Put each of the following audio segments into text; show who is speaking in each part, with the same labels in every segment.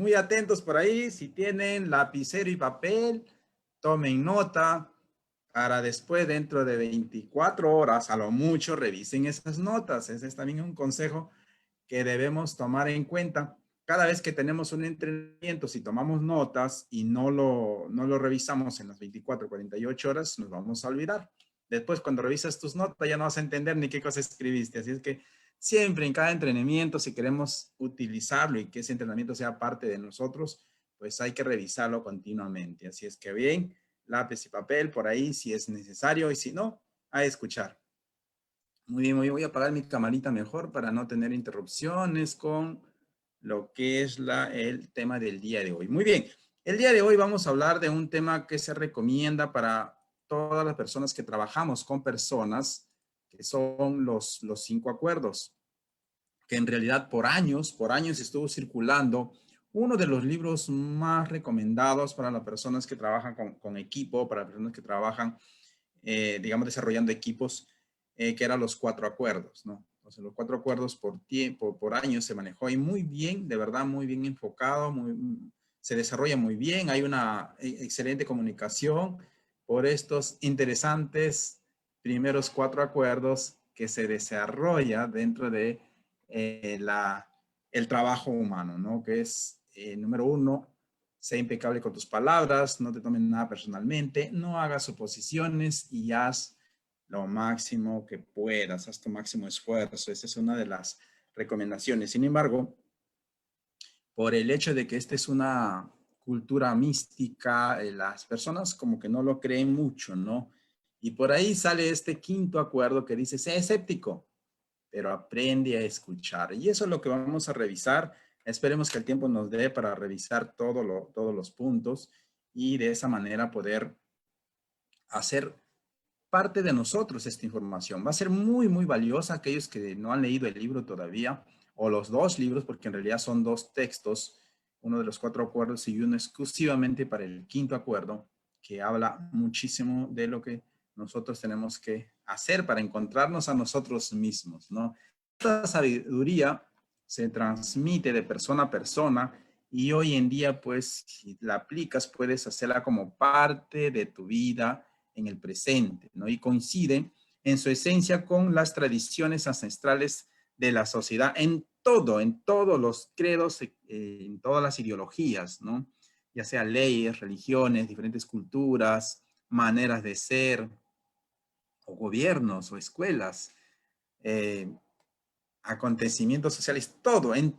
Speaker 1: muy atentos por ahí. Si tienen lapicero y papel, tomen nota para después, dentro de 24 horas, a lo mucho, revisen esas notas. Ese es también un consejo que debemos tomar en cuenta. Cada vez que tenemos un entrenamiento, si tomamos notas y no lo revisamos en las 24, 48 horas, nos vamos a olvidar. Después, cuando revisas tus notas, ya no vas a entender ni qué cosa escribiste. Así es que siempre en cada entrenamiento, si queremos utilizarlo y que ese entrenamiento sea parte de nosotros, pues hay que revisarlo continuamente. Así es que bien, lápiz y papel por ahí si es necesario y si no, a escuchar. Muy bien, voy a apagar mi camarita mejor para no tener interrupciones con lo que es el tema del día de hoy. Muy bien, el día de hoy vamos a hablar de un tema que se recomienda para todas las personas que trabajamos con personas, que son los 5 acuerdos, que en realidad por años estuvo circulando uno de los libros más recomendados para las personas que trabajan con equipo, para las personas que trabajan digamos, desarrollando equipos, que eran los 4 acuerdos, ¿no? Entonces, los 4 acuerdos por tiempo, por años se manejó y muy bien, de verdad, muy bien enfocado, se desarrolla muy bien, hay una excelente comunicación por estos interesantes primeros 4 acuerdos que se desarrolla dentro de el trabajo humano, ¿no? Que es, número 1, sé impecable con tus palabras, no te tomen nada personalmente, no hagas suposiciones y haz lo máximo que puedas, haz tu máximo esfuerzo. Esa es una de las recomendaciones. Sin embargo, por el hecho de que esta es una cultura mística, las personas como que no lo creen mucho, ¿no? Y por ahí sale este 5 acuerdo que dice, sé escéptico, pero aprende a escuchar. Y eso es lo que vamos a revisar. Esperemos que el tiempo nos dé para revisar todos los puntos y de esa manera poder hacer parte de nosotros esta información. Va a ser muy, muy valiosa aquellos que no han leído el libro todavía, o los 2 libros, porque en realidad son 2 textos, uno de los 4 acuerdos y uno exclusivamente para el 5 acuerdo, que habla muchísimo de lo que nosotros tenemos que hacer para encontrarnos a nosotros mismos, ¿no? Esta sabiduría se transmite de persona a persona y hoy en día, pues, si la aplicas, puedes hacerla como parte de tu vida en el presente, ¿no? Y coincide en su esencia con las tradiciones ancestrales de la sociedad en todos los credos, en todas las ideologías, ¿no? Ya sea leyes, religiones, diferentes culturas, maneras de ser, o gobiernos, o escuelas, eh, acontecimientos sociales, en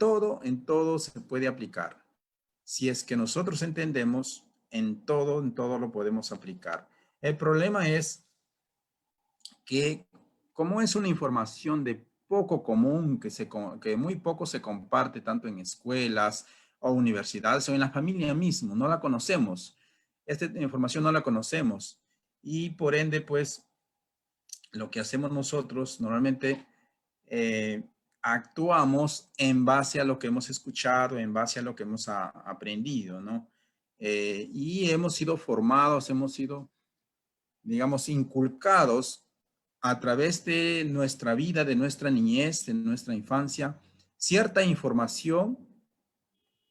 Speaker 1: todo se puede aplicar. Si es que nosotros entendemos, en todo lo podemos aplicar. El problema es que como es una información de poco común, que muy poco se comparte tanto en escuelas o universidades o en la familia mismo, no la conocemos. Esta información no la conocemos y por ende, pues, lo que hacemos nosotros normalmente eh, actuamos en base a lo que hemos escuchado, en base a lo que hemos aprendido, ¿no? Y hemos sido formados, hemos sido, digamos, inculcados a través de nuestra vida, de nuestra niñez, de nuestra infancia, cierta información,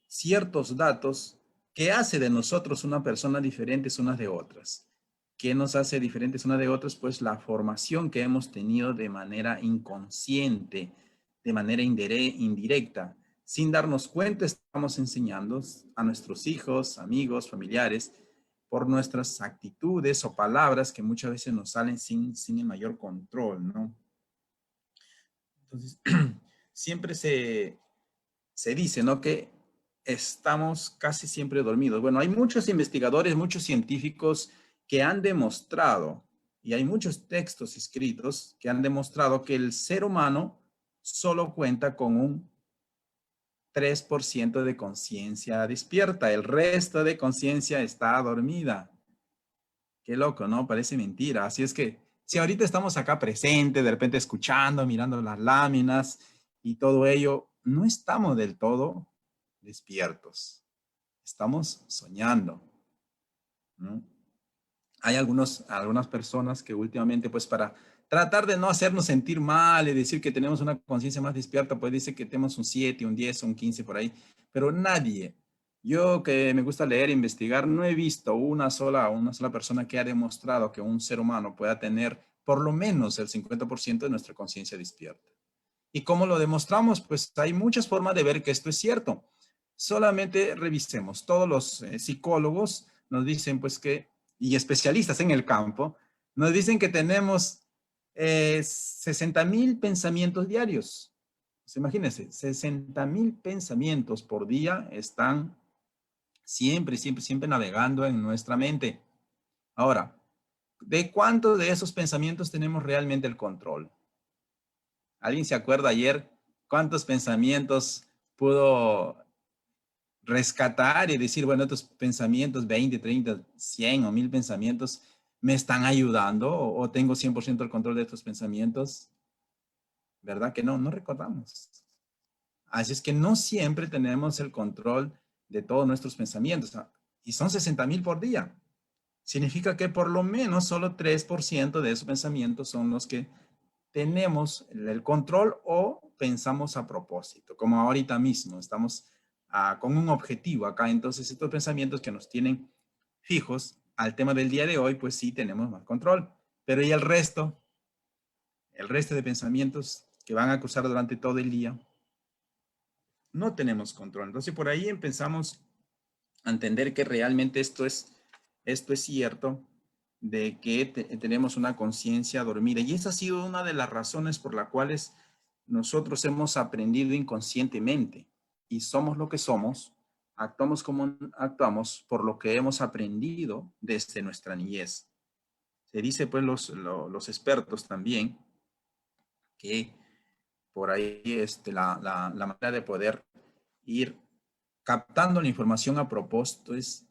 Speaker 1: ciertos datos que hace de nosotros una persona diferentes unas de otras. ¿Qué nos hace diferentes unas de otras? Pues la formación que hemos tenido de manera inconsciente, de manera indirecta. Sin darnos cuenta, estamos enseñando a nuestros hijos, amigos, familiares, por nuestras actitudes o palabras que muchas veces nos salen sin el mayor control, ¿no? Entonces, siempre se dice, ¿no? Que estamos casi siempre dormidos. Bueno, hay muchos investigadores, muchos científicos que han demostrado, y hay muchos textos escritos que han demostrado que el ser humano solo cuenta con un 3% de conciencia despierta. El resto de conciencia está dormida. Qué loco, ¿no? Parece mentira. Así es que si ahorita estamos acá presentes, de repente escuchando, mirando las láminas y todo ello, no estamos del todo despiertos. Estamos soñando, ¿no? Hay algunas personas que últimamente, pues para tratar de no hacernos sentir mal y decir que tenemos una conciencia más despierta, pues dice que tenemos un 7, un 10, un 15 por ahí, pero nadie, Yo que me gusta leer e investigar, no he visto una sola persona que ha demostrado que un ser humano pueda tener por lo menos el 50% de nuestra conciencia despierta. ¿Y cómo lo demostramos? Pues hay muchas formas de ver que esto es cierto. Solamente revisemos. Todos los psicólogos nos dicen pues que, y especialistas en el campo, nos dicen que tenemos 60,000 pensamientos diarios. Pues imagínense, 60,000 pensamientos por día están siempre navegando en nuestra mente. Ahora, ¿de cuántos de esos pensamientos tenemos realmente el control? ¿Alguien se acuerda ayer cuántos pensamientos pudo rescatar y decir, bueno, estos pensamientos, 20, 30, 100 o 1000 pensamientos, me están ayudando o tengo 100% el control de estos pensamientos? ¿Verdad que no? No recordamos. Así es que no siempre tenemos el control de todos nuestros pensamientos. Y son 60,000 por día. Significa que por lo menos solo 3% de esos pensamientos son los que tenemos el control o pensamos a propósito, como ahorita mismo estamos con un objetivo acá. Entonces, estos pensamientos que nos tienen fijos al tema del día de hoy, pues sí tenemos más control. Pero ¿y el resto de pensamientos que van a cruzar durante todo el día? No tenemos control. Entonces, por ahí empezamos a entender que realmente esto es cierto, de que tenemos una conciencia dormida. Y esa ha sido una de las razones por las cuales nosotros hemos aprendido inconscientemente y somos lo que somos, actuamos como actuamos por lo que hemos aprendido desde nuestra niñez. Se dice pues los expertos también que por ahí la manera de poder ir captando la información a propósito es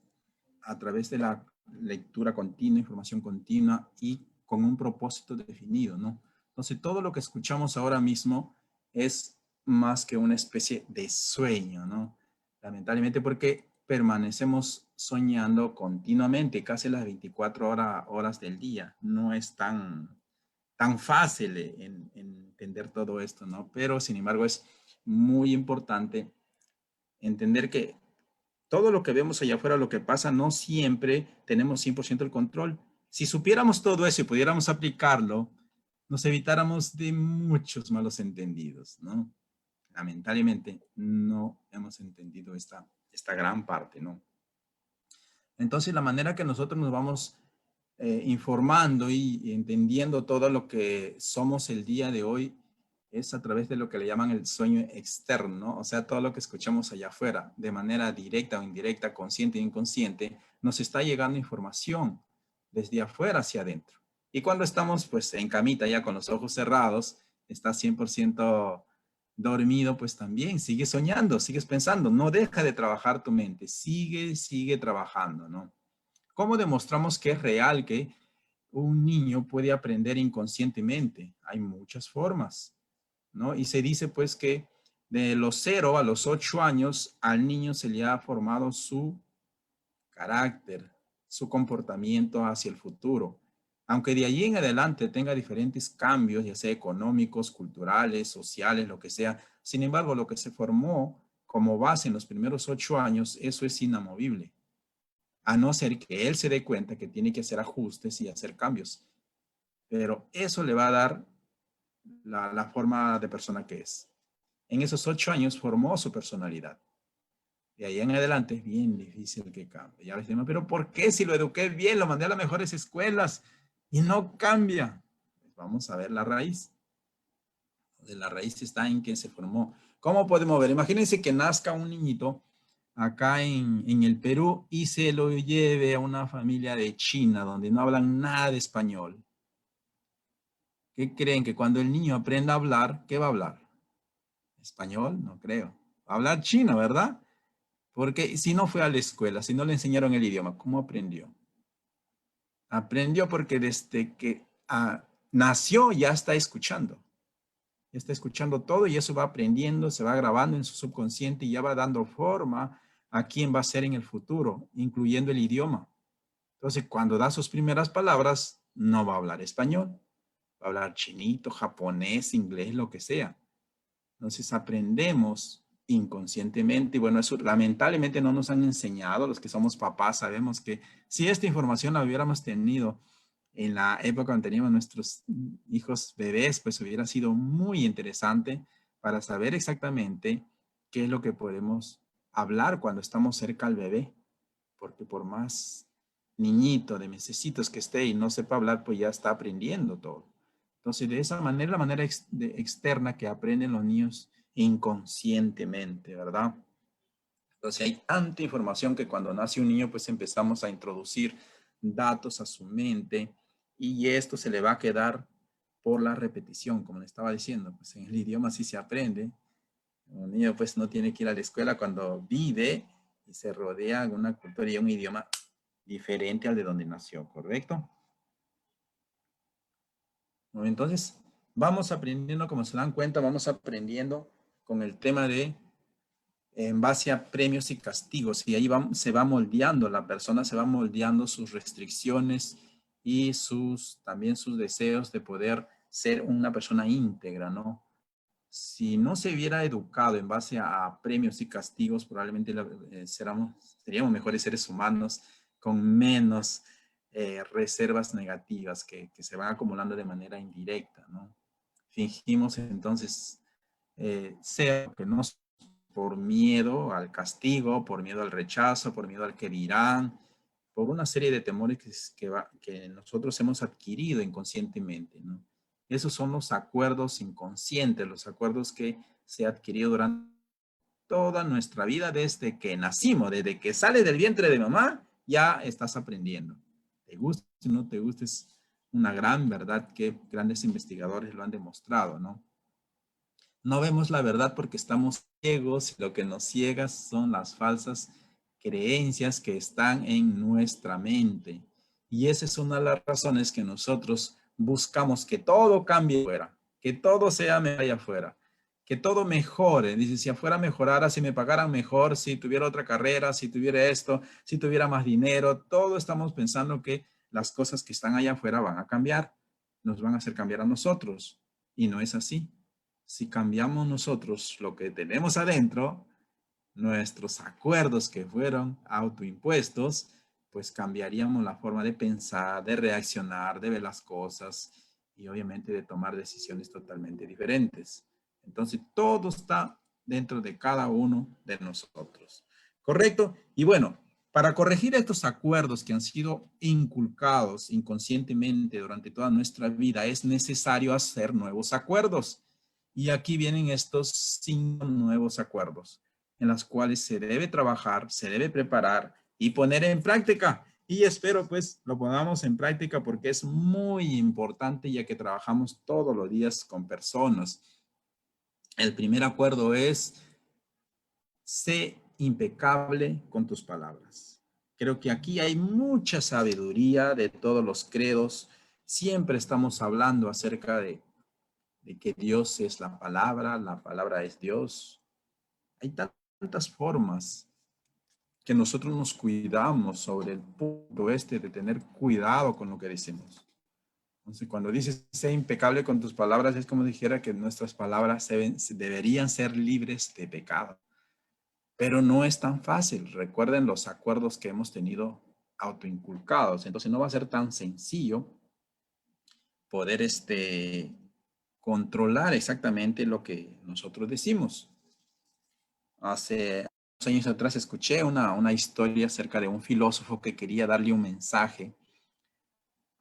Speaker 1: a través de la lectura continua, información continua y con un propósito definido, ¿no? Entonces, todo lo que escuchamos ahora mismo es más que una especie de sueño, ¿no? Lamentablemente porque permanecemos soñando continuamente, casi las 24 horas del día. No es tan fácil en entender todo esto, ¿no? Pero, sin embargo, es muy importante entender que todo lo que vemos allá afuera, lo que pasa, no siempre tenemos 100% el control. Si supiéramos todo eso y pudiéramos aplicarlo, nos evitáramos de muchos malos entendidos, ¿no? Lamentablemente no hemos entendido esta gran parte, ¿no? Entonces, la manera que nosotros nos vamos informando y entendiendo todo lo que somos el día de hoy es a través de lo que le llaman el sueño externo, o sea, todo lo que escuchamos allá afuera, de manera directa o indirecta, consciente e inconsciente, nos está llegando información desde afuera hacia adentro. Y cuando estamos pues en camita ya con los ojos cerrados, estás 100% dormido, pues también sigues soñando, sigues pensando, no deja de trabajar tu mente, sigue trabajando, ¿no? ¿Cómo demostramos que es real que un niño puede aprender inconscientemente? Hay muchas formas, ¿no? Y se dice pues que de los 0 a los 8 años al niño se le ha formado su carácter, su comportamiento hacia el futuro. Aunque de allí en adelante tenga diferentes cambios, ya sea económicos, culturales, sociales, lo que sea, sin embargo, lo que se formó como base en los primeros 8 años, eso es inamovible, a no ser que él se dé cuenta que tiene que hacer ajustes y hacer cambios. Pero eso le va a dar la forma de persona que es. En esos 8 años formó su personalidad. De ahí en adelante es bien difícil que cambie. Ya les digo, pero ¿por qué si lo eduqué bien, lo mandé a las mejores escuelas y no cambia? Pues vamos a ver la raíz. De la raíz está en que se formó. ¿Cómo podemos ver? Imagínense que nazca un niñito acá en el Perú y se lo lleve a una familia de China donde no hablan nada de español. ¿Qué creen? Que cuando el niño aprenda a hablar, ¿qué va a hablar? ¿Español? No creo. Va a hablar chino, ¿verdad? Porque si no fue a la escuela, si no le enseñaron el idioma, ¿cómo aprendió? Aprendió porque desde que nació ya está escuchando. Ya está escuchando todo y eso va aprendiendo, se va grabando en su subconsciente y ya va dando forma a quién va a ser en el futuro, incluyendo el idioma. Entonces, cuando da sus primeras palabras, no va a hablar español, va a hablar chinito, japonés, inglés, lo que sea. Entonces, aprendemos inconscientemente. Y bueno, eso lamentablemente no nos han enseñado. Los que somos papás sabemos que si esta información la hubiéramos tenido en la época cuando teníamos nuestros hijos bebés, pues hubiera sido muy interesante para saber exactamente qué es lo que podemos hablar cuando estamos cerca al bebé, porque por más niñito de mesecitos que esté y no sepa hablar, pues ya está aprendiendo todo. Entonces, de esa manera, la manera externa que aprenden los niños inconscientemente, ¿verdad? Entonces, hay tanta información que cuando nace un niño, pues empezamos a introducir datos a su mente y esto se le va a quedar por la repetición, como le estaba diciendo, pues en el idioma sí se aprende. Un niño pues no tiene que ir a la escuela cuando vive y se rodea de una cultura y un idioma diferente al de donde nació, ¿correcto? Entonces, vamos aprendiendo, como se dan cuenta, vamos aprendiendo con el tema de en base a premios y castigos, y ahí se va moldeando, la persona se va moldeando sus restricciones y también sus deseos de poder ser una persona íntegra, ¿no? Si no se hubiera educado en base a premios y castigos, probablemente seríamos mejores seres humanos con menos reservas negativas que se van acumulando de manera indirecta, ¿no? Fingimos entonces sea que no por miedo al castigo, por miedo al rechazo, por miedo al que dirán, por una serie de temores que nosotros hemos adquirido inconscientemente, ¿no? Esos son los acuerdos inconscientes, los acuerdos que se han adquirido durante toda nuestra vida desde que nacimos, desde que sale del vientre de mamá, ya estás aprendiendo. Te guste o no te guste, es una gran verdad que grandes investigadores lo han demostrado, ¿no? No vemos la verdad porque estamos ciegos y lo que nos ciega son las falsas creencias que están en nuestra mente. Y esa es una de las razones que nosotros buscamos que todo cambie afuera, que todo sea allá afuera, que todo mejore. Dice, si afuera mejorara, si me pagaran mejor, si tuviera otra carrera, si tuviera esto, si tuviera más dinero, todo estamos pensando que las cosas que están allá afuera van a cambiar, nos van a hacer cambiar a nosotros. Y no es así. Si cambiamos nosotros lo que tenemos adentro, nuestros acuerdos que fueron autoimpuestos, pues cambiaríamos la forma de pensar, de reaccionar, de ver las cosas y obviamente de tomar decisiones totalmente diferentes. Entonces, todo está dentro de cada uno de nosotros. ¿Correcto? Y bueno, para corregir estos acuerdos que han sido inculcados inconscientemente durante toda nuestra vida, es necesario hacer nuevos acuerdos. Y aquí vienen estos 5 nuevos acuerdos en los cuales se debe trabajar, se debe preparar y poner en práctica. Y espero pues lo pongamos en práctica porque es muy importante ya que trabajamos todos los días con personas. El primer acuerdo es, sé impecable con tus palabras. Creo que aquí hay mucha sabiduría de todos los credos. Siempre estamos hablando acerca de que Dios es la palabra es Dios. Hay tantas formas que nosotros nos cuidamos sobre el punto este de tener cuidado con lo que decimos. Entonces, cuando dices, sé impecable con tus palabras, es como dijera que nuestras palabras deberían ser libres de pecado. Pero no es tan fácil. Recuerden los acuerdos que hemos tenido autoinculcados. Entonces, no va a ser tan sencillo poder controlar exactamente lo que nosotros decimos. Hace años atrás escuché una historia acerca de un filósofo que quería darle un mensaje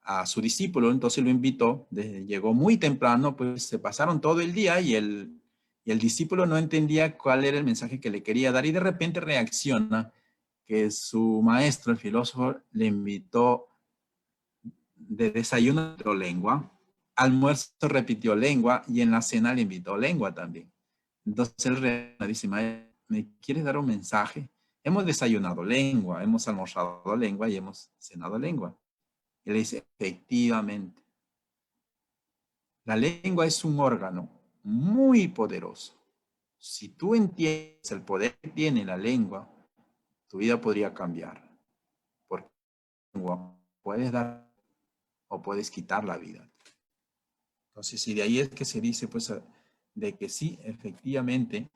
Speaker 1: a su discípulo, entonces lo invitó, llegó muy temprano, pues se pasaron todo el día y el discípulo no entendía cuál era el mensaje que le quería dar y de repente reacciona que su maestro, el filósofo, le invitó de desayuno lengua, almuerzo repitió lengua y en la cena le invitó lengua también. Entonces él dice, ¿me quieres dar un mensaje? Hemos desayunado lengua, hemos almorzado lengua y hemos cenado lengua. Él dice, efectivamente, la lengua es un órgano muy poderoso. Si tú entiendes el poder que tiene la lengua, tu vida podría cambiar. Porque la lengua puedes dar o puedes quitar la vida. Entonces, y de ahí es que se dice, pues, de que sí, efectivamente,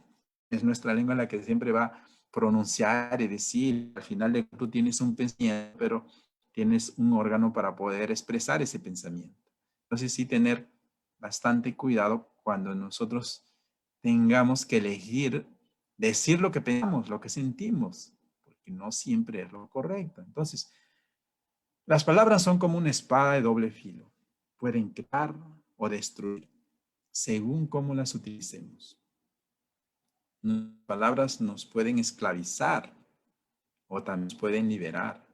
Speaker 1: Es nuestra lengua la que siempre va a pronunciar y decir. Al final de tú tienes un pensamiento, pero tienes un órgano para poder expresar ese pensamiento. Entonces sí tener bastante cuidado cuando nosotros tengamos que elegir decir lo que pensamos, lo que sentimos, porque no siempre es lo correcto. Entonces, las palabras son como una espada de doble filo. Pueden crear o destruir según cómo las utilicemos. Las palabras nos pueden esclavizar o también nos pueden liberar.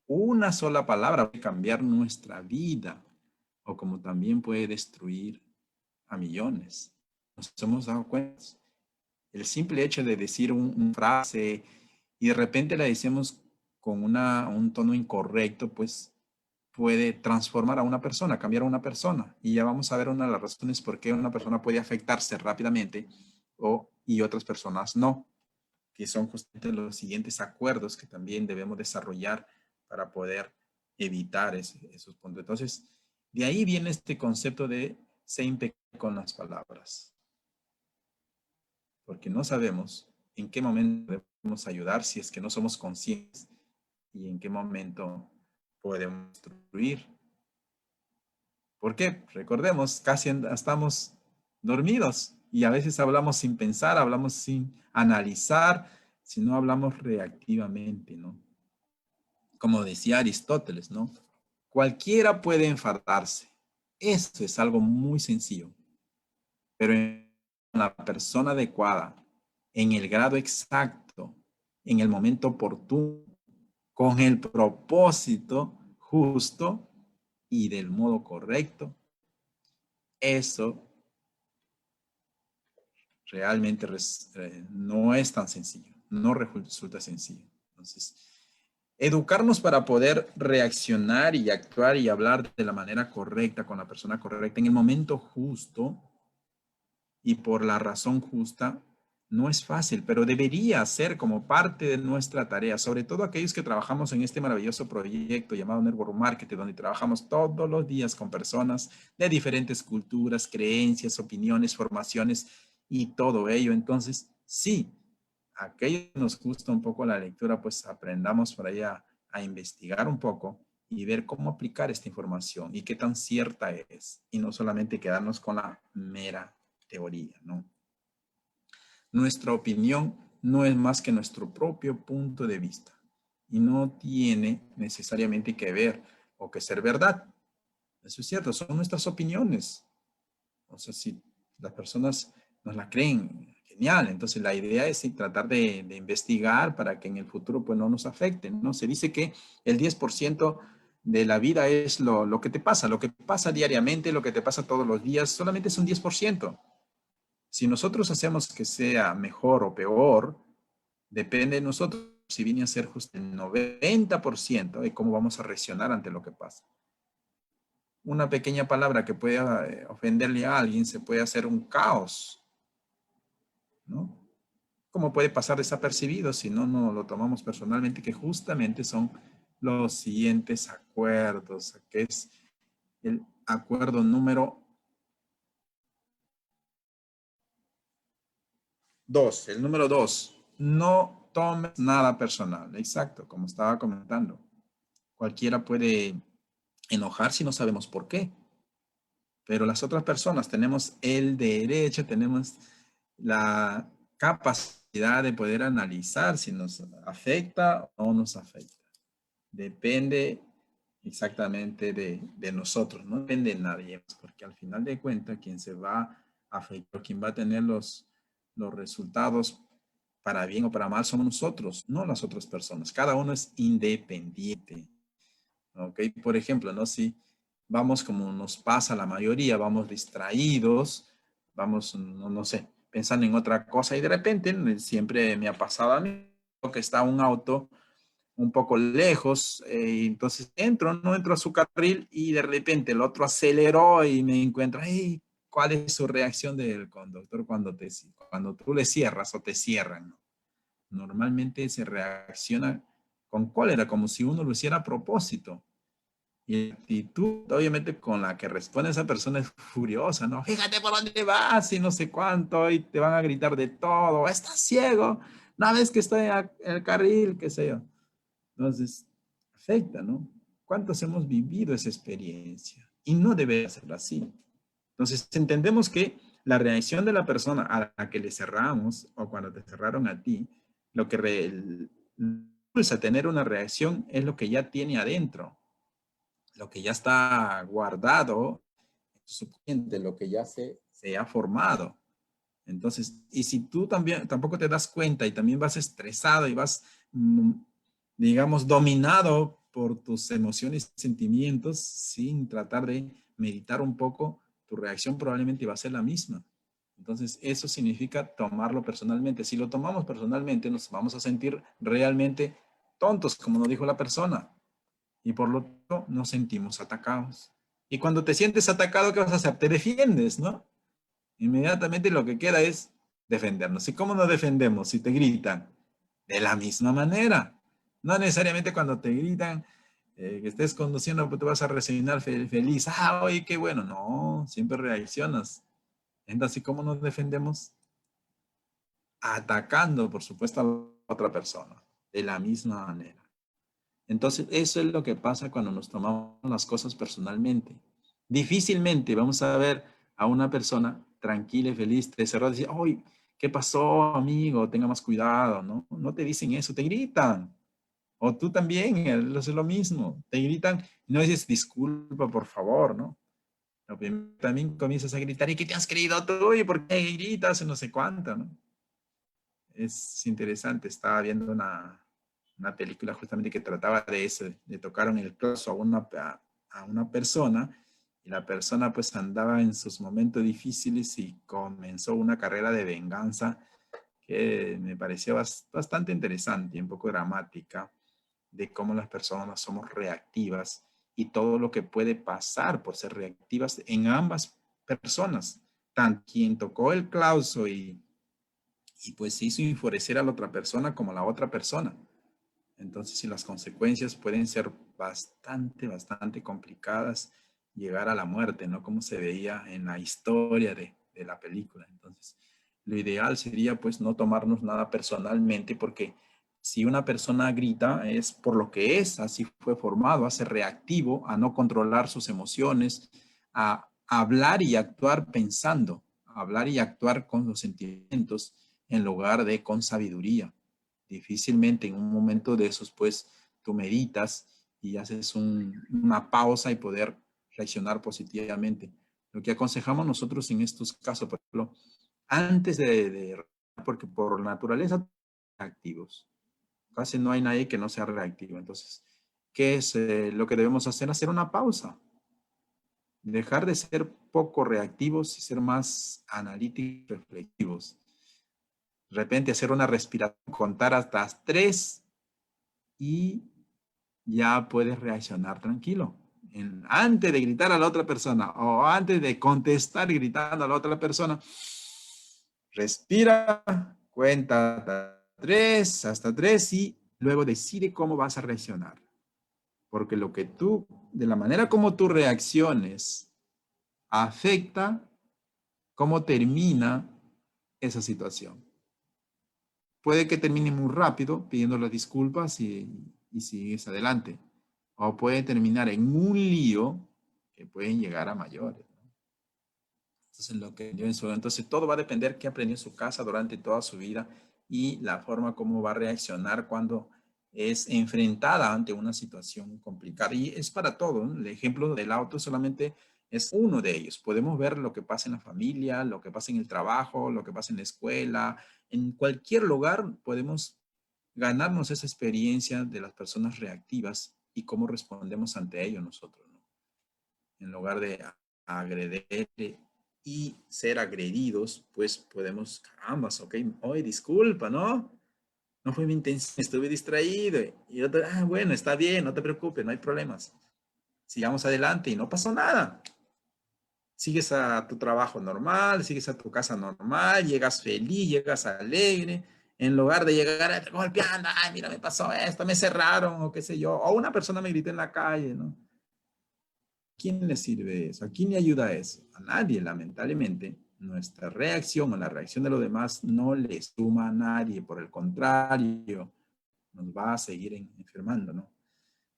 Speaker 1: Una sola palabra puede cambiar nuestra vida o como también puede destruir a millones. Nos hemos dado cuenta. El simple hecho de decir una frase y de repente la decimos con un tono incorrecto, pues puede transformar a una persona, cambiar a una persona. Y ya vamos a ver una de las razones por qué una persona puede afectarse rápidamente y otras personas no, que son justamente los siguientes acuerdos que también debemos desarrollar para poder evitar esos puntos. Entonces, de ahí viene este concepto de ser impecable con las palabras, porque no sabemos en qué momento debemos ayudar si es que no somos conscientes y en qué momento podemos destruir. ¿Por qué? Recordemos, casi estamos dormidos y a veces hablamos sin pensar, hablamos sin analizar, si no hablamos reactivamente, ¿no? Como decía Aristóteles, ¿no? Cualquiera puede enfadarse. Eso es algo muy sencillo, pero en la persona adecuada, en el grado exacto, en el momento oportuno, con el propósito justo y del modo correcto, eso realmente no es tan sencillo, no resulta sencillo. Entonces, educarnos para poder reaccionar y actuar y hablar de la manera correcta, con la persona correcta, en el momento justo y por la razón justa, no es fácil, pero debería ser como parte de nuestra tarea, sobre todo aquellos que trabajamos en este maravilloso proyecto llamado Network Marketing, donde trabajamos todos los días con personas de diferentes culturas, creencias, opiniones, formaciones y todo ello. Entonces, sí, aquellos que nos gusta un poco la lectura, pues aprendamos por ahí a investigar un poco y ver cómo aplicar esta información y qué tan cierta es, y no solamente quedarnos con la mera teoría, ¿no? Nuestra opinión no es más que nuestro propio punto de vista y no tiene necesariamente que ver o que ser verdad. Eso es cierto, son nuestras opiniones. O sea, si las personas nos la creen, genial. Entonces la idea es tratar de investigar para que en el futuro pues no nos afecten, ¿no? Se dice que el 10% de la vida es lo que te pasa, lo que pasa diariamente, lo que te pasa todos los días, solamente es un 10%. Si nosotros hacemos que sea mejor o peor, depende de nosotros. Si viene a ser justo el 90% de cómo vamos a reaccionar ante lo que pasa. Una pequeña palabra que pueda ofenderle a alguien se puede hacer un caos, ¿no? ¿Cómo puede pasar desapercibido si no lo tomamos personalmente? Que justamente son los siguientes acuerdos, que es el acuerdo número 2, el número 2, no tomes nada personal. Exacto, como estaba comentando. Cualquiera puede enojar si no sabemos por qué, pero las otras personas tenemos el derecho, tenemos la capacidad de poder analizar si nos afecta o no nos afecta. Depende exactamente de nosotros, no depende de nadie, porque al final de cuentas quien se va a afectar, quien va a tener los resultados para bien o para mal somos nosotros, no las otras personas. Cada uno es independiente. ¿Ok? Por ejemplo, ¿no? Si vamos como nos pasa a la mayoría, vamos distraídos, vamos, no sé, pensando en otra cosa y de repente, siempre me ha pasado a mí, que está un auto un poco lejos, entonces no entro a su carril y de repente el otro aceleró y me encuentro, hey, ¿cuál es su reacción del conductor cuando tú le cierras o te cierran? ¿No? Normalmente se reacciona con cólera, como si uno lo hiciera a propósito. Y la actitud, obviamente, con la que responde esa persona es furiosa, ¿no? Fíjate por dónde vas y no sé cuánto, y te van a gritar de todo. Estás ciego, no ves que estoy en el carril, qué sé yo. Entonces, afecta, ¿no? ¿Cuántos hemos vivido esa experiencia? Y no debe ser así. Entonces, entendemos que la reacción de la persona a la que le cerramos o cuando te cerraron a ti, lo que impulsa a tener una reacción es lo que ya tiene adentro, lo que ya está guardado en tu subconsciente, lo que ya se ha formado. Entonces, y si tú también tampoco te das cuenta y también vas estresado y vas, digamos, dominado por tus emociones y sentimientos sin tratar de meditar un poco, tu reacción probablemente va a ser la misma. Entonces, eso significa tomarlo personalmente. Si lo tomamos personalmente, nos vamos a sentir realmente tontos, como nos dijo la persona, y por lo tanto nos sentimos atacados. Y cuando te sientes atacado, ¿qué vas a hacer? Te defiendes, ¿no? Inmediatamente lo que queda es defendernos. ¿Y cómo nos defendemos si te gritan? De la misma manera. No necesariamente cuando te gritan que estés conduciendo, pues te vas a resignar feliz. Ah, oye, qué bueno. No, siempre reaccionas. Entonces, ¿cómo nos defendemos? Atacando, por supuesto, a la otra persona. De la misma manera. Entonces, eso es lo que pasa cuando nos tomamos las cosas personalmente. Difícilmente vamos a ver a una persona tranquila y feliz, te cerró y decir, ¡ay! ¿Qué pasó, amigo? Tenga más cuidado, ¿no? No te dicen eso, te gritan. O tú también, es lo mismo. Te gritan y no dices, disculpa, por favor, ¿no? También comienzas a gritar, ¿y qué te has creído tú? ¿Y por qué gritas? Y no sé cuánto, ¿no? Es interesante, estaba viendo una película justamente que trataba de eso, de tocaron el claxon a una persona y la persona pues andaba en sus momentos difíciles y comenzó una carrera de venganza que me pareció bastante interesante y un poco dramática de cómo las personas somos reactivas y todo lo que puede pasar por ser reactivas en ambas personas, tanto quien tocó el clauso y pues hizo enfurecer a la otra persona como a la otra persona. Entonces, si las consecuencias pueden ser bastante complicadas, llegar a la muerte, ¿no? Como se veía en la historia de la película. Entonces, lo ideal sería pues no tomarnos nada personalmente porque si una persona grita es por lo que es, así fue formado, a ser reactivo, a no controlar sus emociones, a hablar y actuar pensando, a hablar y actuar con los sentimientos en lugar de con sabiduría. Difícilmente en un momento de esos, pues tú meditas y haces una pausa y poder reaccionar positivamente. Lo que aconsejamos nosotros en estos casos, por ejemplo, antes porque por naturaleza activos, casi no hay nadie que no sea reactivo. Entonces, ¿qué es lo que debemos hacer? Hacer una pausa, dejar de ser poco reactivos y ser más analíticos, reflexivos. De repente hacer una respiración, contar hasta 3 y ya puedes reaccionar tranquilo. Antes de gritar a la otra persona o antes de contestar gritando a la otra persona, respira, cuenta hasta tres y luego decide cómo vas a reaccionar. Porque lo que tú, de la manera como tú reacciones, afecta cómo termina esa situación. Puede que termine muy rápido pidiendo las disculpas y sigues adelante. O puede terminar en un lío que pueden llegar a mayores, ¿no? Entonces, entonces, todo va a depender qué aprendió en su casa durante toda su vida y la forma como va a reaccionar cuando es enfrentada ante una situación complicada. Y es para todo, ¿no? El ejemplo del auto solamente es uno de ellos. Podemos ver lo que pasa en la familia, lo que pasa en el trabajo, lo que pasa en la escuela. En cualquier lugar podemos ganarnos esa experiencia de las personas reactivas y cómo respondemos ante ello nosotros, ¿no? En lugar de agredir y ser agredidos, pues podemos, caramba, ok, hoy disculpa, ¿no? No fue mi intención, estuve distraído. Y otro, bueno, está bien, no te preocupes, no hay problemas. Sigamos adelante y no pasó nada. Sigues a tu trabajo normal, sigues a tu casa normal, llegas feliz, llegas alegre, en lugar de llegar golpeando, ay, mira, me pasó esto, me cerraron, o qué sé yo, o una persona me gritó en la calle, ¿no? quién le sirve eso? ¿A quién le ayuda eso? A nadie, lamentablemente. Nuestra reacción o la reacción de los demás no le suma a nadie. Por el contrario, nos va a seguir enfermando, ¿no?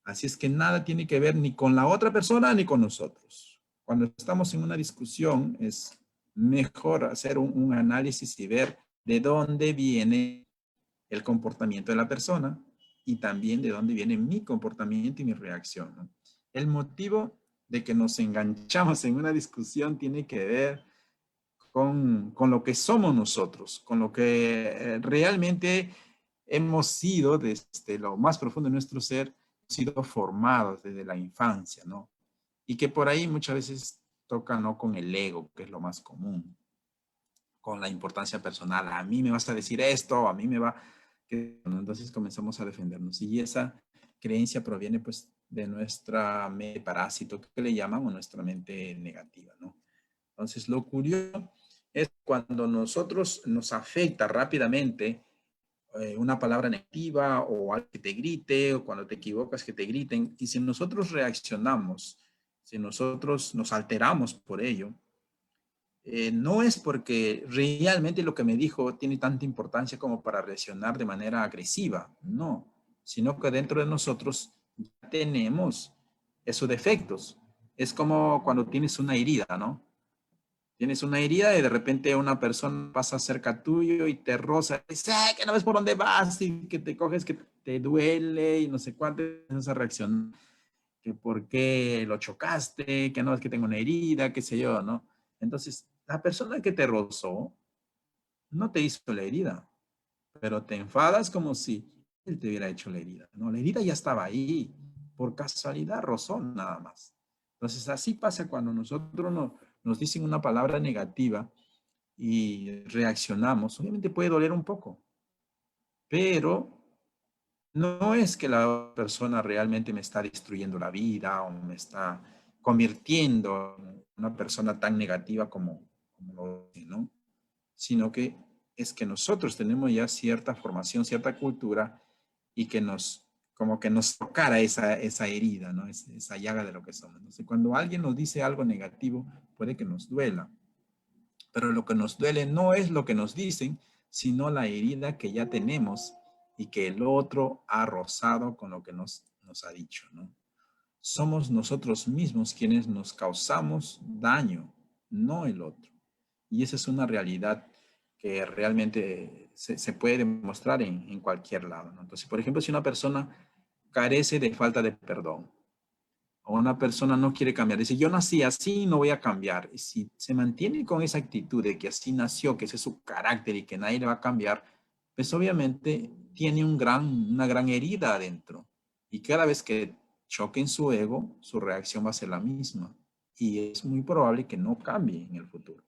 Speaker 1: Así es que nada tiene que ver ni con la otra persona ni con nosotros. Cuando estamos en una discusión, es mejor hacer un análisis y ver de dónde viene el comportamiento de la persona y también de dónde viene mi comportamiento y mi reacción, ¿no? El motivo de que nos enganchamos en una discusión tiene que ver con lo que somos nosotros, con lo que realmente hemos sido desde lo más profundo de nuestro ser, sido formados desde la infancia, ¿no? Y que por ahí muchas veces toca, ¿no? Con el ego, que es lo más común, con la importancia personal. A mí me vas a decir esto, a mí me va... Entonces comenzamos a defendernos. Y esa creencia proviene pues de nuestra mente parásito, que le llaman, o nuestra mente negativa, ¿no? Entonces lo curioso es cuando nosotros nos afecta rápidamente una palabra negativa o algo que te grite, o cuando te equivocas que te griten, y si nosotros reaccionamos, si nosotros nos alteramos por ello, no es porque realmente lo que me dijo tiene tanta importancia como para reaccionar de manera agresiva, no, sino que dentro de nosotros ya tenemos esos defectos. Es como cuando tienes una herida, ¿no? Tienes una herida y de repente una persona pasa cerca tuyo y te roza, y dice, "Ay, que no ves por dónde vas", y que te coges, que te duele y no sé cuánto, esa reacción, que por qué lo chocaste, que no, es que tengo una herida, qué sé yo, ¿no? Entonces, la persona que te rozó no te hizo la herida, pero te enfadas como si él te hubiera hecho la herida, ¿no? La herida ya estaba ahí, por casualidad rozó nada más. Entonces, así pasa cuando nosotros nos dicen una palabra negativa y reaccionamos. Obviamente puede doler un poco, pero no es que la persona realmente me está destruyendo la vida o me está convirtiendo en una persona tan negativa como lo es, ¿no? Sino que es que nosotros tenemos ya cierta formación, cierta cultura y que como que nos tocara esa herida, ¿no? Esa llaga de lo que somos. Entonces, cuando alguien nos dice algo negativo, puede que nos duela, pero lo que nos duele no es lo que nos dicen, sino la herida que ya tenemos y que el otro ha rozado con lo que nos ha dicho, ¿no? Somos nosotros mismos quienes nos causamos daño, no el otro. Y esa es una realidad que realmente se puede demostrar en cualquier lado, ¿no? Entonces, por ejemplo, si una persona carece de falta de perdón, o una persona no quiere cambiar, dice, yo nací así, no voy a cambiar. Y si se mantiene con esa actitud de que así nació, que ese es su carácter y que nadie le va a cambiar, pues obviamente tiene una gran herida adentro. Y cada vez que choque en su ego, su reacción va a ser la misma. Y es muy probable que no cambie en el futuro.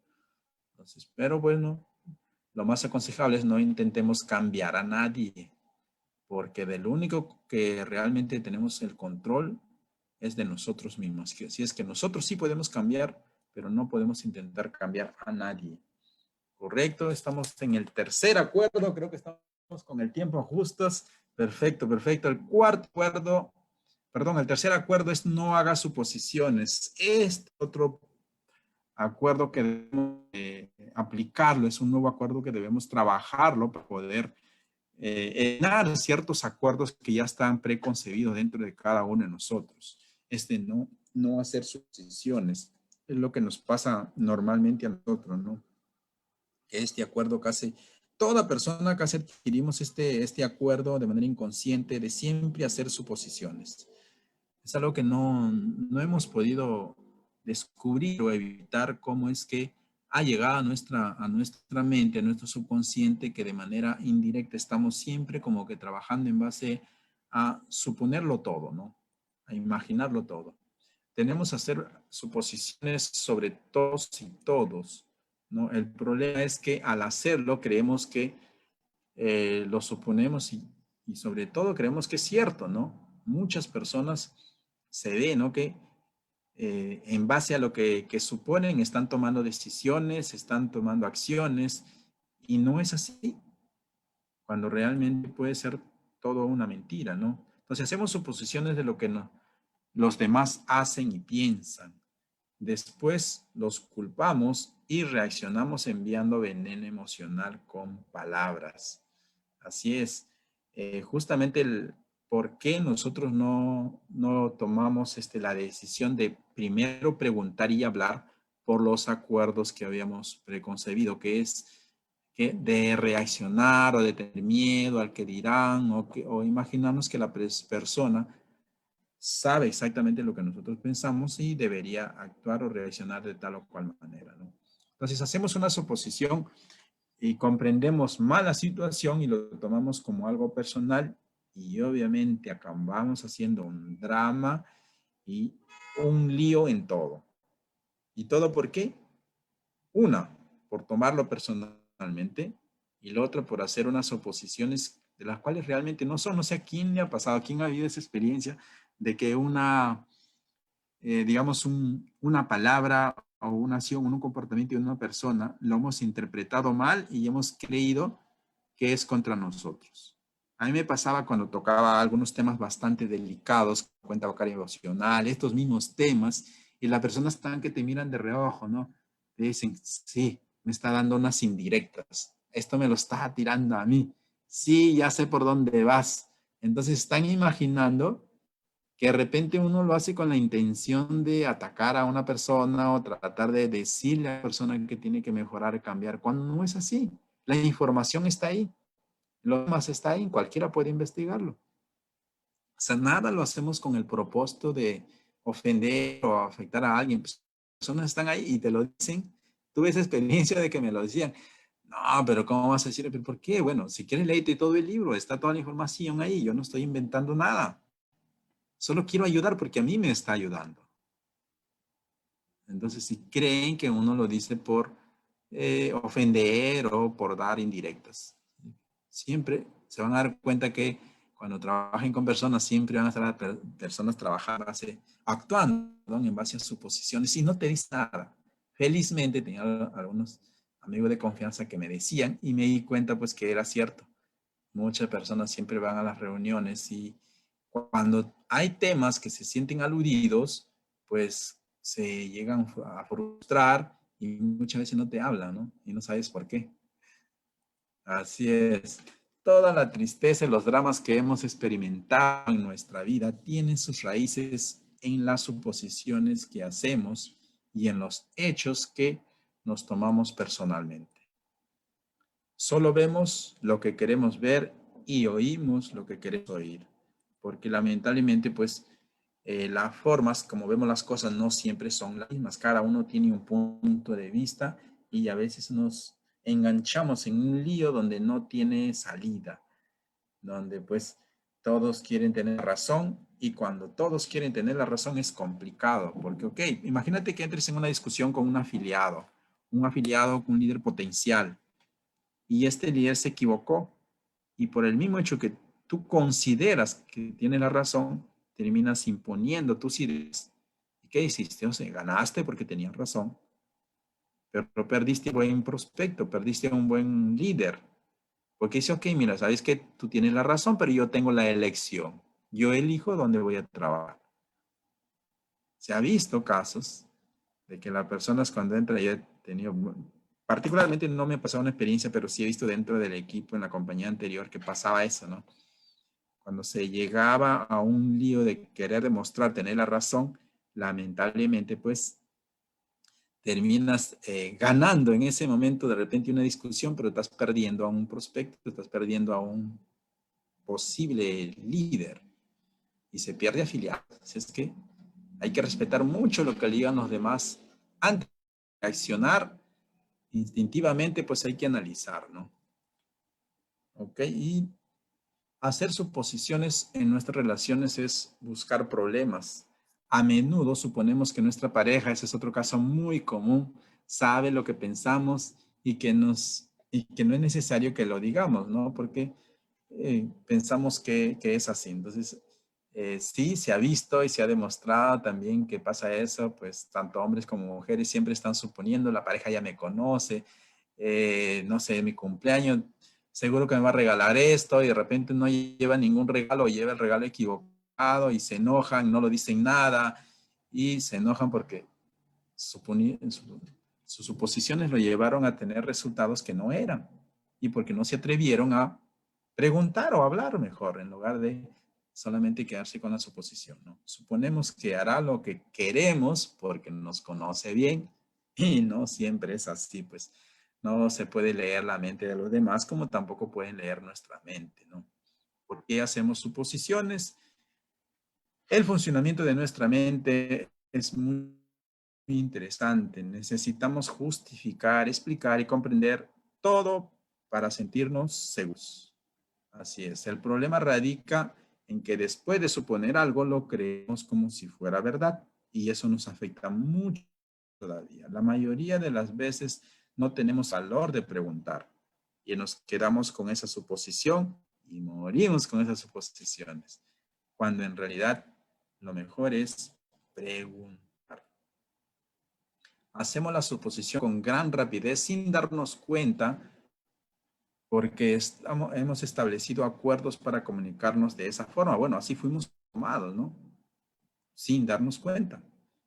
Speaker 1: Entonces, pero bueno, lo más aconsejable es no intentemos cambiar a nadie, porque del único que realmente tenemos el control es de nosotros mismos. Si es que nosotros sí podemos cambiar, pero no podemos intentar cambiar a nadie. Correcto, estamos en el tercer acuerdo, creo que estamos con el tiempo justos. Perfecto, perfecto. El cuarto acuerdo, perdón, el tercer acuerdo es no haga suposiciones. Este otro acuerdo que debemos aplicarlo, es un nuevo acuerdo que debemos trabajarlo para poder llenar ciertos acuerdos que ya están preconcebidos dentro de cada uno de nosotros. No hacer suposiciones es lo que nos pasa normalmente a nosotros, ¿no? Este acuerdo casi, toda persona casi adquirimos este acuerdo de manera inconsciente de siempre hacer suposiciones. Es algo que no hemos podido descubrir o evitar cómo es que ha llegado a nuestra mente, a nuestro subconsciente, que de manera indirecta estamos siempre como que trabajando en base a suponerlo todo, ¿no? A imaginarlo todo. Tenemos que hacer suposiciones sobre todos y todos, ¿no? El problema es que al hacerlo creemos que lo suponemos y sobre todo creemos que es cierto, ¿no? Muchas personas se ve, ¿no? Que en base a lo que suponen están tomando decisiones, están tomando acciones y no es así, cuando realmente puede ser todo una mentira, ¿no? Entonces hacemos suposiciones de lo que no, los demás hacen y piensan. Después los culpamos y reaccionamos enviando veneno emocional con palabras. Así es. Justamente el por qué nosotros no tomamos la decisión de primero preguntar y hablar por los acuerdos que habíamos preconcebido, que es que de reaccionar o de tener miedo al que dirán o imaginarnos que la persona sabe exactamente lo que nosotros pensamos y debería actuar o reaccionar de tal o cual manera, ¿no? Entonces hacemos una suposición y comprendemos mal la situación y lo tomamos como algo personal y obviamente acabamos haciendo un drama y un lío en todo. ¿Y todo por qué? Una, por tomarlo personalmente y la otra por hacer unas oposiciones de las cuales realmente no son. No sé a quién le ha pasado, a quién ha habido esa experiencia de que digamos, una palabra o una acción o un comportamiento de una persona lo hemos interpretado mal y hemos creído que es contra nosotros. A mí me pasaba cuando tocaba algunos temas bastante delicados, cuenta bancaria emocional, estos mismos temas, y las personas están que te miran de reojo, ¿no? Te dicen, sí, me está dando unas indirectas. Esto me lo está tirando a mí. Sí, ya sé por dónde vas. Entonces están imaginando que de repente uno lo hace con la intención de atacar a una persona o tratar de decirle a la persona que tiene que mejorar, cambiar, cuando no es así. La información está ahí, lo demás está ahí, cualquiera puede investigarlo. O sea, nada lo hacemos con el propósito de ofender o afectar a alguien. Pues, personas están ahí y te lo dicen. Tuve esa experiencia de que me lo decían. No, pero ¿cómo vas a decir? ¿Pero por qué? Bueno, si quieres léete todo el libro, está toda la información ahí, yo no estoy inventando nada. Solo quiero ayudar porque a mí me está ayudando. Entonces, si creen que uno lo dice por ofender o por dar indirectas, siempre se van a dar cuenta que cuando trabajen con personas, siempre van a estar personas trabajando, actuando, ¿no?, en base a suposiciones y no te dice nada. Felizmente tenía algunos amigos de confianza que me decían y me di cuenta pues que era cierto. Muchas personas siempre van a las reuniones y cuando hay temas que se sienten aludidos, pues se llegan a frustrar y muchas veces no te hablan, ¿no? Y no sabes por qué. Así es. Toda la tristeza y los dramas que hemos experimentado en nuestra vida tienen sus raíces en las suposiciones que hacemos y en los hechos que nos tomamos personalmente. Solo vemos lo que queremos ver y oímos lo que queremos oír, porque lamentablemente pues las formas como vemos las cosas no siempre son las mismas. Cada uno tiene un punto de vista y a veces nos enganchamos en un lío donde no tiene salida, donde pues todos quieren tener razón y cuando todos quieren tener la razón es complicado, porque ok, imagínate que entres en una discusión con un afiliado, con un líder potencial y este líder se equivocó y por el mismo hecho que tú consideras que tiene la razón, terminas imponiendo tus ideas. ¿Y qué hiciste? O sea, ganaste porque tenías razón, pero perdiste un buen prospecto, perdiste un buen líder. Porque dice, ok, mira, sabes que tú tienes la razón, pero yo tengo la elección. Yo elijo dónde voy a trabajar. Se ha visto casos de que las personas cuando entran, yo he tenido, particularmente no me ha pasado una experiencia, pero sí he visto dentro del equipo en la compañía anterior que pasaba eso, ¿no? Cuando se llegaba a un lío de querer demostrar tener la razón, lamentablemente pues terminas ganando en ese momento de repente una discusión, pero estás perdiendo a un prospecto, estás perdiendo a un posible líder y se pierde afiliado. Así es que hay que respetar mucho lo que digan los demás antes de accionar instintivamente, pues hay que analizar, ¿no? Ok, y hacer suposiciones en nuestras relaciones es buscar problemas. A menudo suponemos que nuestra pareja, ese es otro caso muy común, sabe lo que pensamos y que no es necesario que lo digamos, ¿no? Porque pensamos que es así. Entonces, sí, se ha visto y se ha demostrado también que pasa eso, pues tanto hombres como mujeres siempre están suponiendo, la pareja ya me conoce, no sé, mi cumpleaños seguro que me va a regalar esto y de repente no lleva ningún regalo o lleva el regalo equivocado y se enojan, no lo dicen nada y se enojan porque sus suposiciones lo llevaron a tener resultados que no eran y porque no se atrevieron a preguntar o hablar mejor en lugar de solamente quedarse con la suposición, ¿no? Suponemos que hará lo que queremos porque nos conoce bien y no siempre es así, pues no se puede leer la mente de los demás como tampoco pueden leer nuestra mente, ¿no? ¿Por qué hacemos suposiciones? El funcionamiento de nuestra mente es muy interesante. Necesitamos justificar, explicar y comprender todo para sentirnos seguros. Así es. El problema radica en que después de suponer algo lo creemos como si fuera verdad y eso nos afecta mucho todavía. La mayoría de las veces no tenemos valor de preguntar y nos quedamos con esa suposición y morimos con esas suposiciones, cuando en realidad lo mejor es preguntar. Hacemos la suposición con gran rapidez sin darnos cuenta porque hemos establecido acuerdos para comunicarnos de esa forma. Bueno, así fuimos tomados, ¿no? Sin darnos cuenta.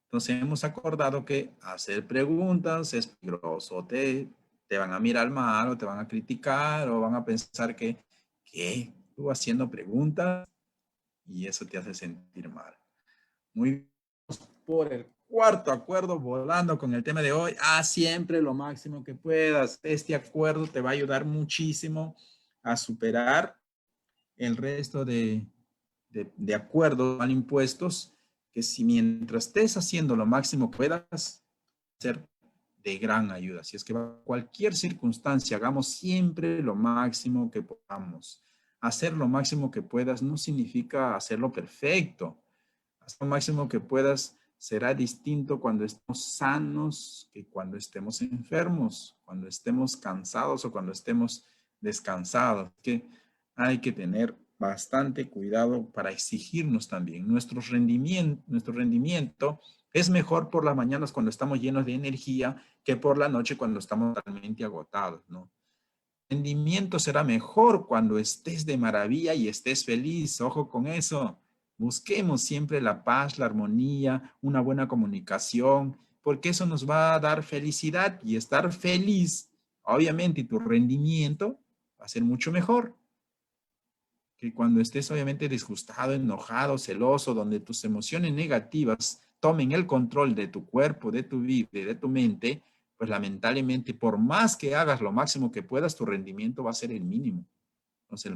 Speaker 1: Entonces hemos acordado que hacer preguntas es peligroso. Te van a mirar mal o te van a criticar o van a pensar que, ¿qué? Tú haciendo preguntas y eso te hace sentir mal. Muy bien. Por el cuarto acuerdo, volando con el tema de hoy, haz siempre lo máximo que puedas. Este acuerdo te va a ayudar muchísimo a superar el resto de acuerdos mal impuestos, que si mientras estés haciendo lo máximo que puedas, ser de gran ayuda. Si es que cualquier circunstancia, hagamos siempre lo máximo que podamos. Hacer lo máximo que puedas no significa hacerlo perfecto. Hacer lo máximo que puedas será distinto cuando estemos sanos que cuando estemos enfermos, cuando estemos cansados o cuando estemos descansados. Que hay que tener bastante cuidado para exigirnos también. Nuestro rendimiento es mejor por las mañanas cuando estamos llenos de energía que por la noche cuando estamos totalmente agotados, ¿no? El rendimiento será mejor cuando estés de maravilla y estés feliz. Ojo con eso. Busquemos siempre la paz, la armonía, una buena comunicación, porque eso nos va a dar felicidad y estar feliz, obviamente, y tu rendimiento va a ser mucho mejor que cuando estés obviamente disgustado, enojado, celoso, donde tus emociones negativas tomen el control de tu cuerpo, de tu vida y de tu mente, pues lamentablemente por más que hagas lo máximo que puedas, tu rendimiento va a ser el mínimo. Entonces,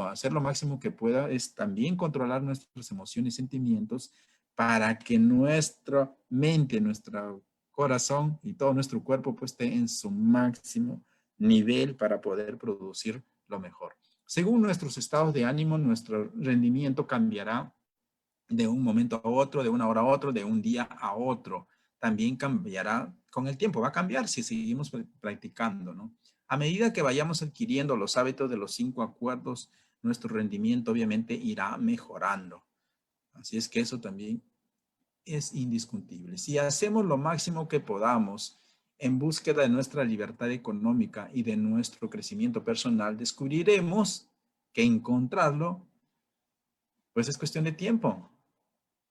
Speaker 1: hacer lo máximo que pueda es también controlar nuestras emociones y sentimientos para que nuestra mente, nuestro corazón y todo nuestro cuerpo pues esté en su máximo nivel para poder producir lo mejor. Según nuestros estados de ánimo, nuestro rendimiento cambiará de un momento a otro, de una hora a otro, de un día a otro. También cambiará con el tiempo, va a cambiar si seguimos practicando, ¿no? A medida que vayamos adquiriendo los hábitos de los 5 acuerdos, nuestro rendimiento obviamente irá mejorando. Así es que eso también es indiscutible. Si hacemos lo máximo que podamos en búsqueda de nuestra libertad económica y de nuestro crecimiento personal, descubriremos que encontrarlo, pues es cuestión de tiempo.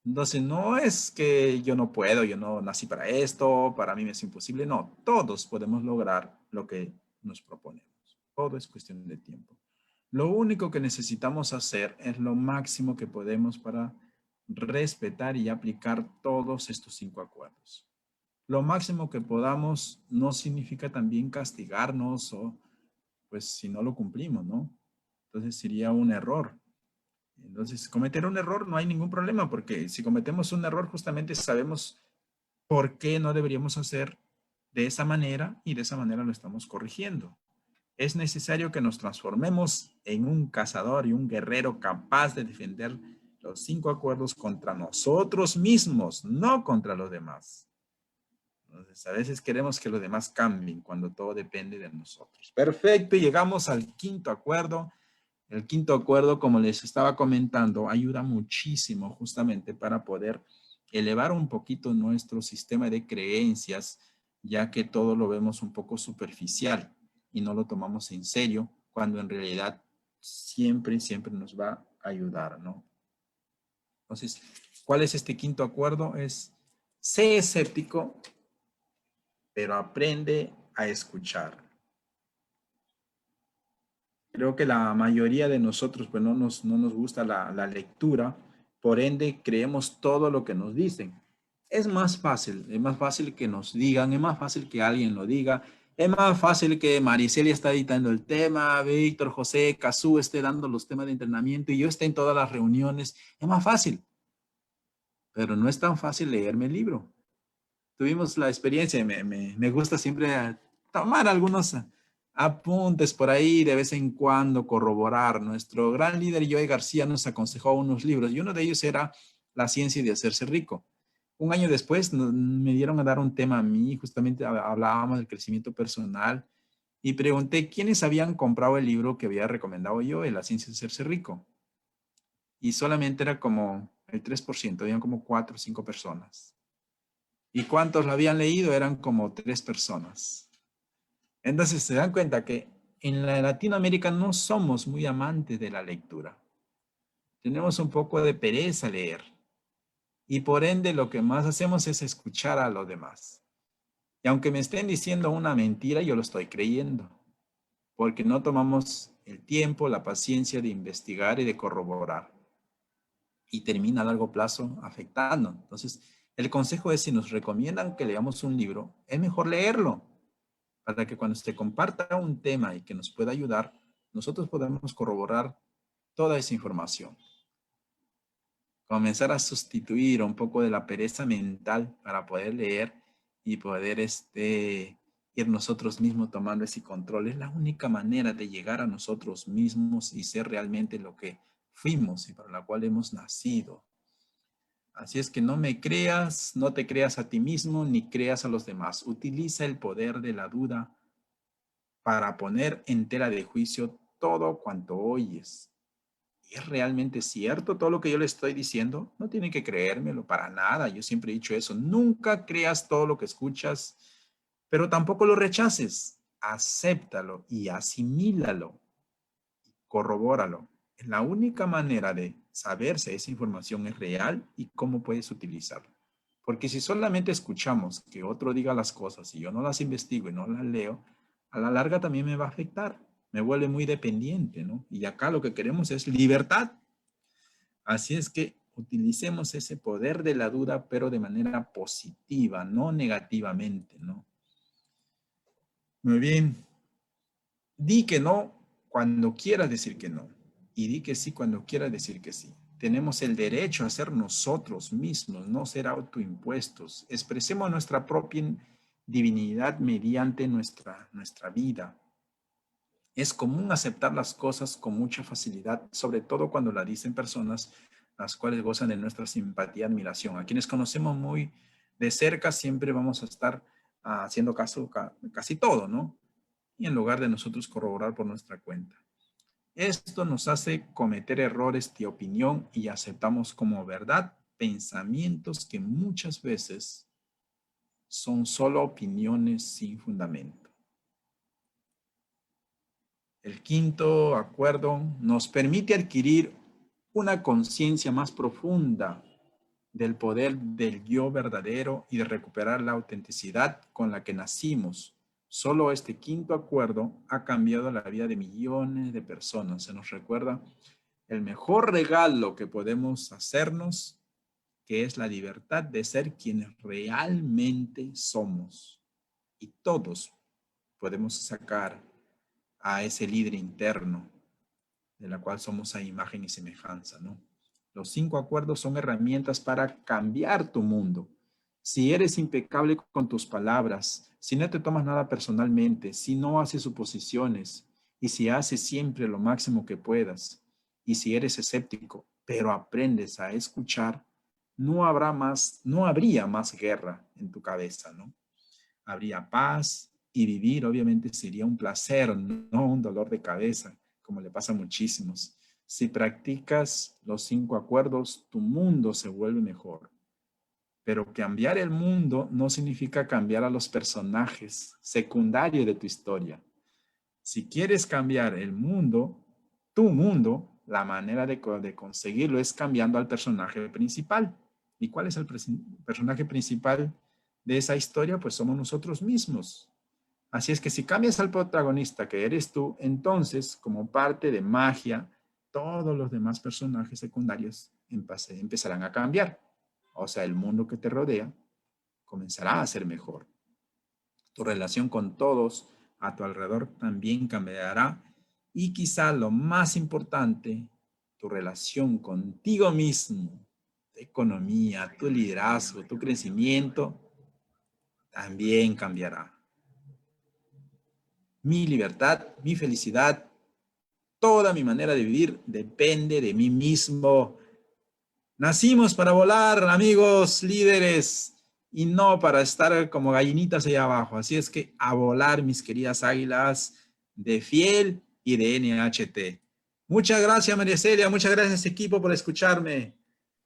Speaker 1: Entonces, no es que yo no puedo, yo no nací para esto, para mí es imposible. No, todos podemos lograr lo que nos proponemos. Todo es cuestión de tiempo. Lo único que necesitamos hacer es lo máximo que podemos para respetar y aplicar todos estos 5 acuerdos. Lo máximo que podamos no significa también castigarnos o, pues, si no lo cumplimos, ¿no? Entonces sería un error. Entonces, cometer un error no hay ningún problema, porque si cometemos un error, justamente sabemos por qué no deberíamos hacer de esa manera y de esa manera lo estamos corrigiendo. Es necesario que nos transformemos en un cazador y un guerrero capaz de defender los 5 acuerdos contra nosotros mismos, no contra los demás. Entonces, a veces queremos que los demás cambien cuando todo depende de nosotros. Perfecto, y llegamos al quinto acuerdo. El quinto acuerdo, como les estaba comentando, ayuda muchísimo justamente para poder elevar un poquito nuestro sistema de creencias, ya que todo lo vemos un poco superficial y no lo tomamos en serio, cuando en realidad siempre nos va a ayudar, ¿no? Entonces, ¿cuál es este quinto acuerdo? Es, sé escéptico, pero aprende a escuchar. Creo que la mayoría de nosotros pues no nos gusta la lectura, por ende creemos todo lo que nos dicen. Es más fácil que nos digan, es más fácil que alguien lo diga, es más fácil que Mariceli está editando el tema, Víctor, José, Cazú esté dando los temas de entrenamiento y yo esté en todas las reuniones. Es más fácil, pero no es tan fácil leerme el libro. Tuvimos la experiencia, me gusta siempre tomar algunos apuntes por ahí de vez en cuando, corroborar. Nuestro gran líder, Joey García, nos aconsejó unos libros y uno de ellos era La ciencia de hacerse rico. Un año después me dieron a dar un tema a mí, justamente hablábamos del crecimiento personal y pregunté quiénes habían comprado el libro que había recomendado yo, La ciencia de hacerse rico. Y solamente era como el 3%, habían como 4 o 5 personas. ¿Y cuántos lo habían leído? Eran como 3 personas. Entonces se dan cuenta que en la Latinoamérica no somos muy amantes de la lectura. Tenemos un poco de pereza a leer. Y por ende lo que más hacemos es escuchar a los demás. Y aunque me estén diciendo una mentira, yo lo estoy creyendo. Porque no tomamos el tiempo, la paciencia de investigar y de corroborar. Y termina a largo plazo afectando. Entonces, el consejo es, si nos recomiendan que leamos un libro, es mejor leerlo, para que cuando se comparta un tema y que nos pueda ayudar, nosotros podamos corroborar toda esa información. Comenzar a sustituir un poco de la pereza mental para poder leer y poder ir nosotros mismos tomando ese control. Es la única manera de llegar a nosotros mismos y ser realmente lo que fuimos y para la cual hemos nacido. Así es que no me creas, no te creas a ti mismo ni creas a los demás. Utiliza el poder de la duda para poner en tela de juicio todo cuanto oyes. ¿Es realmente cierto todo lo que yo le estoy diciendo? No tienen que creérmelo para nada. Yo siempre he dicho eso. Nunca creas todo lo que escuchas, pero tampoco lo rechaces. Acéptalo y asimílalo. Corrobóralo. Es la única manera de saber si esa información es real y cómo puedes utilizarla. Porque si solamente escuchamos que otro diga las cosas y yo no las investigo y no las leo, a la larga también me va a afectar. Me vuelve muy dependiente, ¿no? Y acá lo que queremos es libertad. Así es que utilicemos ese poder de la duda, pero de manera positiva, no negativamente, ¿no? Muy bien. Di que no cuando quieras decir que no. Y di que sí cuando quieras decir que sí. Tenemos el derecho a ser nosotros mismos, no ser autoimpuestos. Expresemos nuestra propia divinidad mediante nuestra vida. Es común aceptar las cosas con mucha facilidad, sobre todo cuando la dicen personas las cuales gozan de nuestra simpatía y admiración. A quienes conocemos muy de cerca siempre vamos a estar haciendo caso casi todo, ¿no? Y en lugar de nosotros corroborar por nuestra cuenta. Esto nos hace cometer errores de opinión y aceptamos como verdad pensamientos que muchas veces son solo opiniones sin fundamento. El quinto acuerdo nos permite adquirir una conciencia más profunda del poder del yo verdadero y de recuperar la autenticidad con la que nacimos. Solo este quinto acuerdo ha cambiado la vida de millones de personas. Se nos recuerda el mejor regalo que podemos hacernos, que es la libertad de ser quienes realmente somos. Y todos podemos sacar a ese líder interno, de la cual somos a imagen y semejanza, ¿no? Los 5 acuerdos son herramientas para cambiar tu mundo. Si eres impecable con tus palabras, si no te tomas nada personalmente, si no haces suposiciones y si haces siempre lo máximo que puedas, y si eres escéptico, pero aprendes a escuchar, no habría más guerra en tu cabeza, ¿no? Habría paz y vivir obviamente sería un placer, no un dolor de cabeza, como le pasa a muchísimos. Si practicas los 5 acuerdos, tu mundo se vuelve mejor. Pero cambiar el mundo no significa cambiar a los personajes secundarios de tu historia. Si quieres cambiar el mundo, tu mundo, la manera de conseguirlo es cambiando al personaje principal. ¿Y cuál es el personaje principal de esa historia? Pues somos nosotros mismos. Así es que si cambias al protagonista, que eres tú, entonces, como parte de magia, todos los demás personajes secundarios empezarán a cambiar. O sea, el mundo que te rodea comenzará a ser mejor. Tu relación con todos a tu alrededor también cambiará. Y quizá lo más importante, tu relación contigo mismo, tu economía, tu liderazgo, tu crecimiento, también cambiará. Mi libertad, mi felicidad, toda mi manera de vivir depende de mí mismo. Nacimos para volar, amigos, líderes, y no para estar como gallinitas allá abajo. Así es que a volar, mis queridas águilas de Fiel y de NHT. Muchas gracias, María Celia. Muchas gracias, equipo, por escucharme.